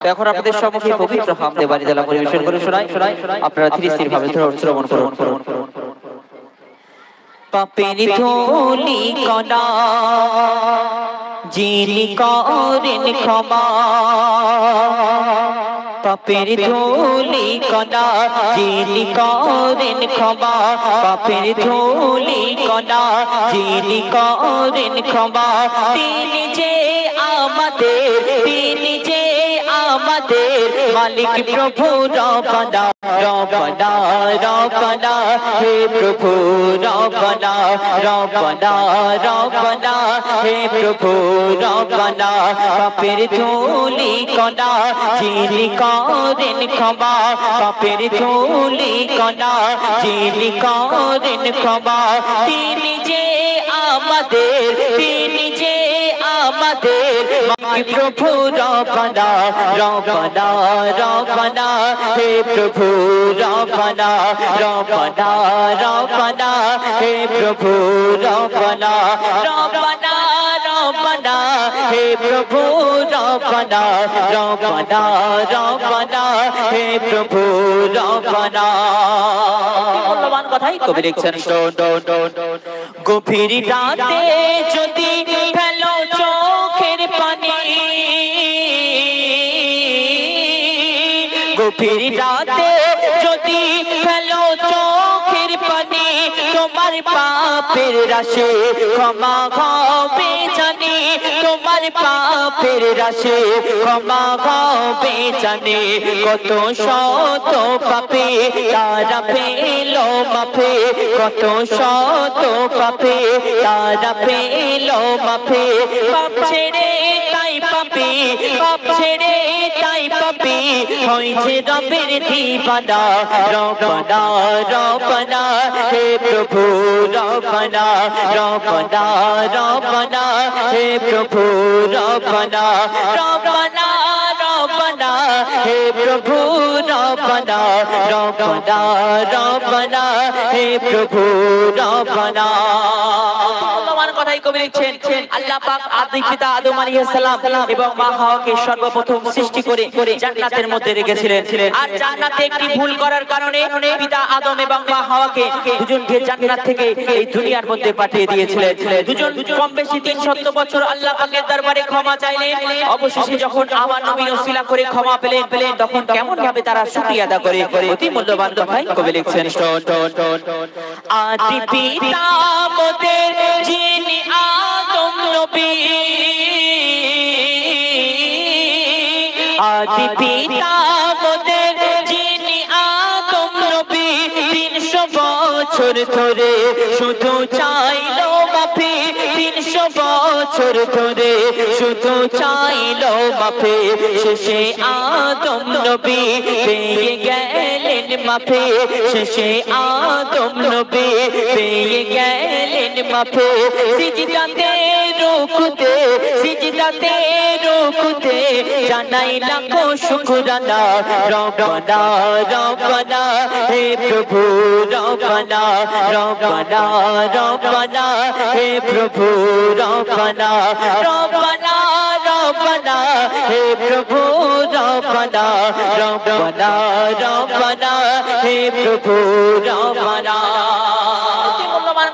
এখন আপনাদের সম্মুখে পবিত্র হামদে বাড়িদালা পরিবেশন করে শোনাই আপনারা ধীরে স্থির ভাবে শ্রবণ করুন। পাপের ধুলি কণা যিনি করেন ক্ষমা, পাপের ধুলি কণা যিনি করেন ক্ষমা, পাপের ধুলি কণা যিনি করেন ক্ষমা, তিনি যে আমাদের, তিনি যে আমাদের মালিক প্রভু রব্বানা রব্বানা রব্বানা, হে প্রভু রব্বানা রব্বানা রব্বানা, হে প্রভু রব্বানা। পাপের ধুলি কণা যিনি করেন ক্ষমা, পাপের ধুলি কণা যিনি করেন ক্ষমা, তিনি যে আমাদের, তিনি যে আমাদের মালিক প্রভু রব্বানা রব্বানা রব্বানা, হে প্রভু রব্বানা রব্বানা রব্বানা, হে প্রভু রব্বানা রব্বানা রব্বানা, হে প্রভু রব্বানা রব্বানা রব্বানা, হে প্রভু রব্বানা। মূল্যবান কথাই কবি লিখছেন, গভীর রাতে যদি ফেলো চোখের পানি, গভীর রাতে যদি ফেলো চোখের পানি, তোমার পাপের রাশি ক্ষমা হবে জানি, তোমার পাপের রাশি ক্ষমা হবে জানি। কত শত পাপে তারা পেল মাফে, কত শত পাপে তারা পেল মাফে, পাপ ছেড়ে তাই পাপি, পাপ ছেড়ে তাই পাপি হয়েছে রবের দিবানা রব্বানা রব্বানা, হে প্রভু রব্বানা রব্বানা রব্বানা, হে প্রভু রব্বানা রব্বানা রব্বানা, হে প্রভু রব্বানা রব্বানা রব্বানা, হে প্রভু রব্বানা। কথাই কবি লিখছেন, আল্লাহ পাক আদি পিতা আদম আলাইহিস সালাম এবং মা হাওয়াকে সর্বপ্রথম সৃষ্টি করে জান্নাতের মধ্যে রেখেছিলেন। আর জান্নাতে একটি ভুল করার কারণে পিতা আদম এবং মা হাওয়াকে দুজনকে জান্নাত থেকে এই দুনিয়ার মধ্যে পাঠিয়ে দিয়েছিলেন। দুজন কম বেশি 300 বছর আল্লাহ পাকের দরবারে ক্ষমা চাইলেন। অবশেষে যখন আমার নবী ওসিলা করে ক্ষমা পেলেন, তখন কেমন ভাবে তারা শুকরিয়া আদা করে, অতি মূল্যবান কথাই কবি লিখছেন, আদি পিতা মোদের যিনি আদম নবী, আদি পিতা মোদের যিনি আদম নবী, 300 বছর ধরে শুধু চাইলো মাফি, 300 বছর ধরে শুধু চাইলো মাফি, শেষে আদম নবী পেয়ে গেলেন মাফি, শেষে আদম নবী পেয়ে গেলেন মাফি। সিজদাতে রুকুতে, সিজদাতে রুকুতে জানাই লাখো শুকরানা রব্বানা রব্বানা, হে প্রভু রব্বানা রব্বানা রব্বানা, হে প্রভু রব্বানা রব্বানা রব্বানা, হে প্রভু রব্বানা রব্বানা রব্বানা, হে প্রভু রব্বানা।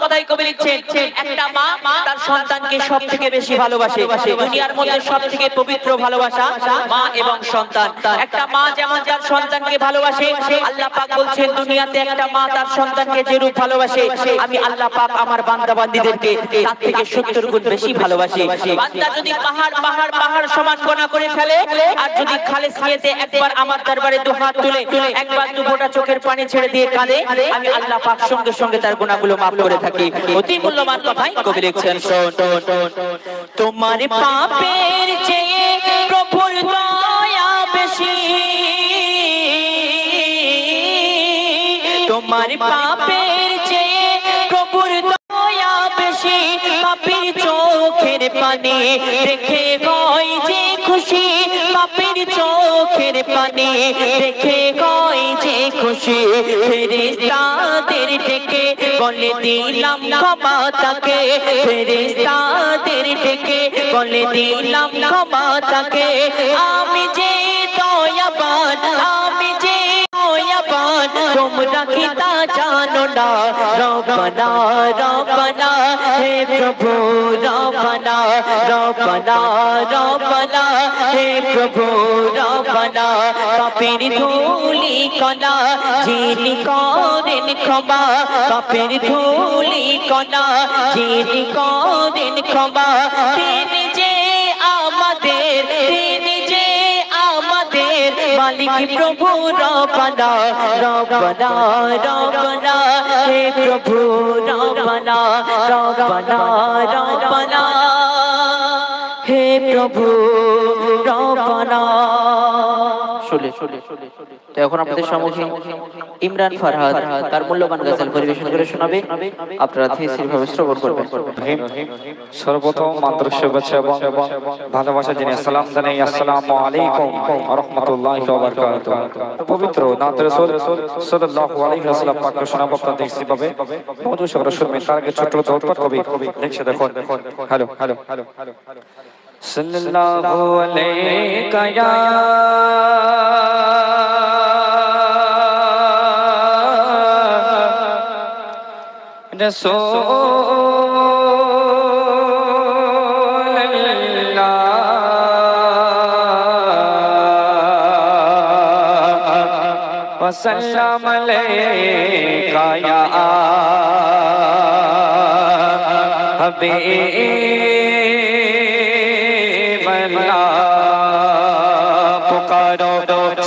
কথাই কবি লিখছেন, একটা মা তার সন্তানকে সব থেকে বেশি ভালোবাসে, দুনিয়ার মধ্যে সব থেকে পবিত্র ভালোবাসা মা এবং সন্তান। একটা মা যেমন তার সন্তানকে ভালোবাসে, আল্লাহ পাক বলছেন দুনিয়াতে একটা মা তার সন্তানকে যেরূপ ভালোবাসে, আমি আল্লাহ পাক আমার বান্দা বান্দীদেরকে তার থেকে 70 গুণ বেশি ভালোবাসি। বান্দা যদি পাহাড় পাহাড় পাহাড় সমান গুনাহ করে ফেলে, আর যদি খালেস নিয়তে একবার আমার দরবারে দু হাত তুলে একবার দু ফোঁটা চোখের পানি ছেড়ে দিয়ে কাঁদে, আমি আল্লাহ পাক সঙ্গে সঙ্গে তার গুনাহগুলো মাফ করে থাকি। অতি মূল্যবান কথাই কবি লিখছেন, তোমার পাপের চেয়ে প্রভুর দয়া বেশি, তোমার পাপের চেয়ে প্রভুর দয়া বেশি, পাপীর চোখের পানি দেখে হয় যে খুশি, পাপীর চোখের পানি দেখে হয় যে খুশি ফেরেশতাদের ডেকে বলে দিলাম ক্ষমা তাকে ফেরেশতাদের ডেকে বলে দিলাম ক্ষমা তাকে আমি যে দয়াবান আমি যে দয়াবান তোমরা কি তা জানো না রব্বানা রব্বানা হে প্রভু রব্বানা রব্বানা রব্বানা হে প্রভু রব্বানা পাপের ধুলি কণা যিনি করেন ক্ষমা পাপের ধুলি কণা যিনি করেন ক্ষমা তিনি যে আমাদের মালিক প্রভু রব্বানা রব্বানা রব্বানা হে প্রভু রব্বানা রব্বানা রব্বানা হে প্রভু রব্বানা তো এখন আপনাদের সম্মুখে ইমরান ফরহাদ তার মূল্যবান গজল পরিবেশন করে শোনাবে আপনারা ধীরভাবে শ্রবণ করবেন সর্বপ্রথম আন্তরিক শুভেচ্ছা এবং ভালোবাসা জানিয়ে সালাম জানাই আসসালামু আলাইকুম ওয়া রাহমাতুল্লাহি ওয়া বারাকাতুহু পবিত্র নাত রাসূল সাল্লাল্লাহু আলাইহি ওয়াসাল্লাম পাক শোনাবো আপনাদের কিভাবে মধু শব্দ শুনবেন তার আগে ছোট ছোট উৎপাদ কবি লিখে দেখুন হ্যালো হ্যালো সাল্লাল্লাহু আলাইকা ইয়া রাসূলুল্লাহ ওয়া সাল্লাম আলাইকা ইয়া হাবিবাল্লাহ পুকারো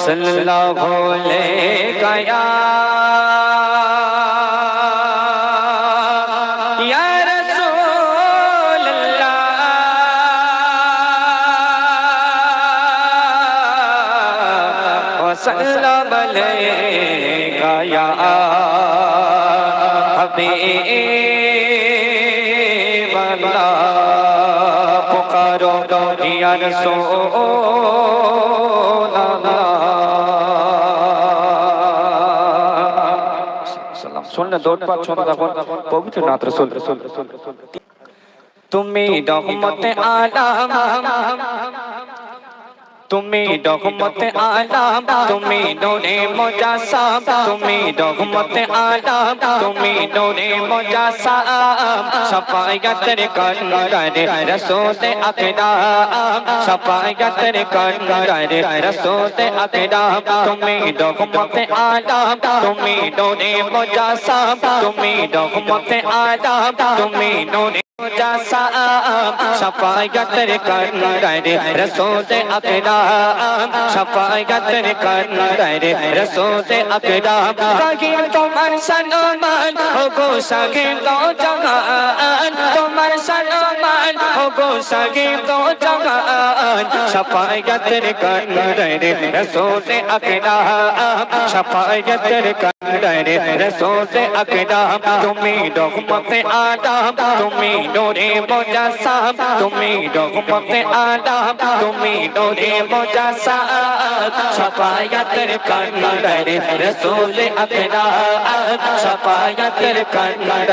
সাল্লাল্লাহু আলাইকা ইয়া सल्लम अलैका या हबीबल्लाह पुकारो या रसूलल्लाह सुनने दो बार सुनो तখন पवित्र नात रसूल তুমি রহমতে আলাম তুমি রহমতে আলাম তুমি নূরে মুজাসসাম তুমি রহমতে আলাম তুমি নূরে মুজাসসাম শাফায়াতের কান্ডারে রাসূল আকরাম শাফায়াতের কান্ডারে রাসূল আকরাম তুমি রহমতে আলাম তুমি নূরে মুজাসসাম তুমি রহমতে আলাম তুমি নূরে मुजासाम शफाअतर करने रसूल अकराम शफाअतर करने रसूल अकराम कहीं तुम्हार सनमान हो गो सगे तो जहान तुम्हार सनमान हो गो सगे तो जहान शफाअतर करने रसूल अकराम शफाअतर करने रसूल अकराम तुम्हें रहमत आलम तुम्हें नूरे मुजास्सम तुम्हें रहमते आलम तुम्हें नूरे मुजास्सम शफाअतर करने रसूल अकराम शफाअतर करने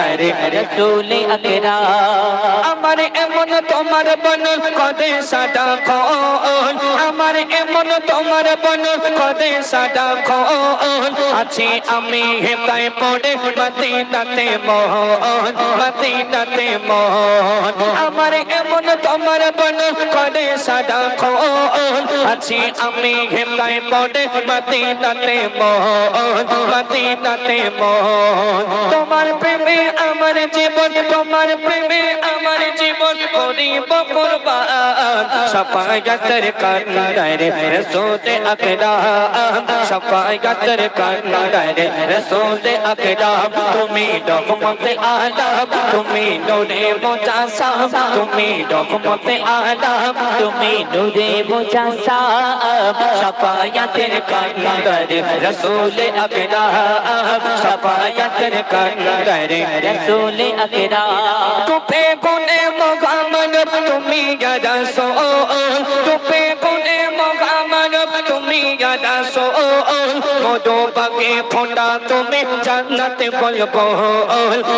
रसूल अकराम আমার এমন তোমার বন কদে সাদা কোন আমার এমন তোমার বন কদে সাদা কোন আছি আমি হেতায় পড়ে মদিনাতে মোহন মদিনাতে মোহন আমার এমন তোমার বন কদে সাদা কোন আছি আমি হেতায় পড়ে মদিনাতে মোহন মদিনাতে মোহন তোমার প্রেমে আমার জীবন তোমার প্রেমে আমার জীবন করিব কুরবান শফাअतर करने रसूल अकराम शफाअतर करने रसूल अकराम तुम्हें रहमत आलम तुम्हें नूरे मुजास्सम तुम्हें रहमत आलम तुम्हें नूरे मुजास्सम शफाअतर करने रसूल अकराम शफाअतर करने रसूल अकराम तुपे गुने मुगमन तुम्ही या रसूल तुपे गुने मुगमन तुम्ही या रसूल মধুবাগে ফোঁটা তুমি জান্নাতে বলবো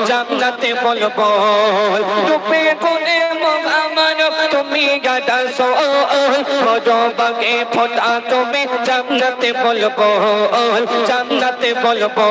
জান্নাতে বলবো রূপে গুণে মোহাম্মদ তুমি গাদা সো মধুবাগে ফোঁটা তুমি জান্নাতে বলবো জান্নাতে বলবো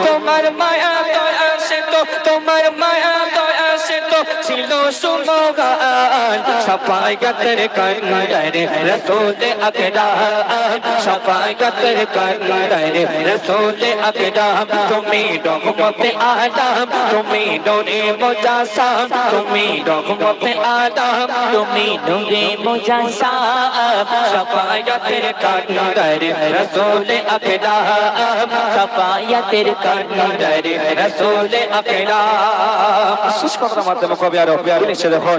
তোমার মায়া দয়া সে তো তোমার মায়া দয়া সে তো ছিল সুমগান সাফায়াতের কান্ডারে রসুল আকরাম সাফায়াতের কান্ডারে রসুল আকরাম তুমি রহমতে আলম তুমি নূরে মুজাসসাম তুমি রহমতে আলম তুমি নূরে মুজাসসাম সাফায়াতের কান্ডারে রসুল আকরাম সাফায়াতের কান্ডারে রসুল আকরাম শেষ কথার মাধ্যমে কবি আরো নিচে দেখুন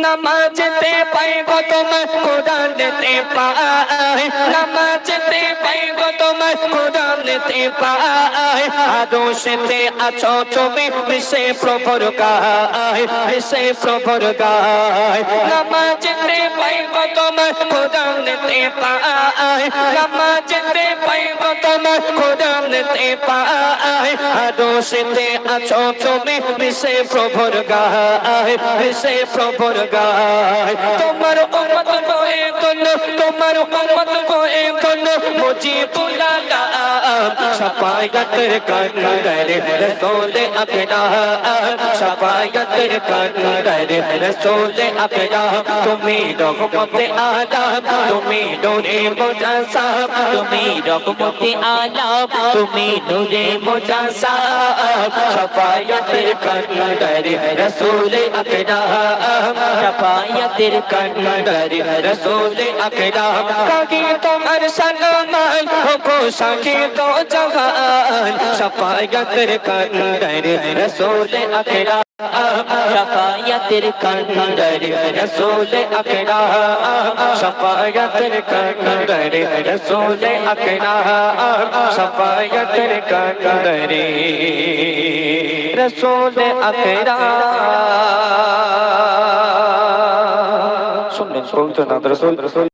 নামাজতে পাই গো তোমার কোরআনেতে পাই নামাজতে পাই গো তোমার কোরআনেতে পাই আদর্শেতে আছো তুমি মিশে প্রভুর গায় মিশে প্রভুর গায় নামাজতে পাই গো তোমার কোরআনেতে পাই নামাজতে পাই গো তোমার কোরআনেতে পাই আদর্শেতে আছো তুমি মিশে প্রভুর গায় মিশে প্রভুর গায় তোমার উম্মত গোয়ে কোন তোমার উম্মত গোয়ে কোন মুজিবুল আলাম সাফায়াতের কান্ডারে রসুল আকরাম সাফায়াতের কান্ডারে রসুল আকরাম তুমি রহমতে আলম তুমি নূরে মুজাসসাম তুমি রহমতে আলম তুমি নূরে মুজাসসাম সাফায়াতের কান্ডারে রসুল আকরাম সাফায়াতের কান্ডারে রসুল আকরাম কাকি তোমার সলমান হো সাকি তো জাহান সাফায়াতের কান্ডারে রসুল আকরাম সাফায়াতের কান্ডারে রসুল আকরাম সাফায়াতের কান্ডারে রসুল আকরাম সাফায়াতের কান্ডারে রসুল আকরাম শুনলেন পবিত্র নাম রসুল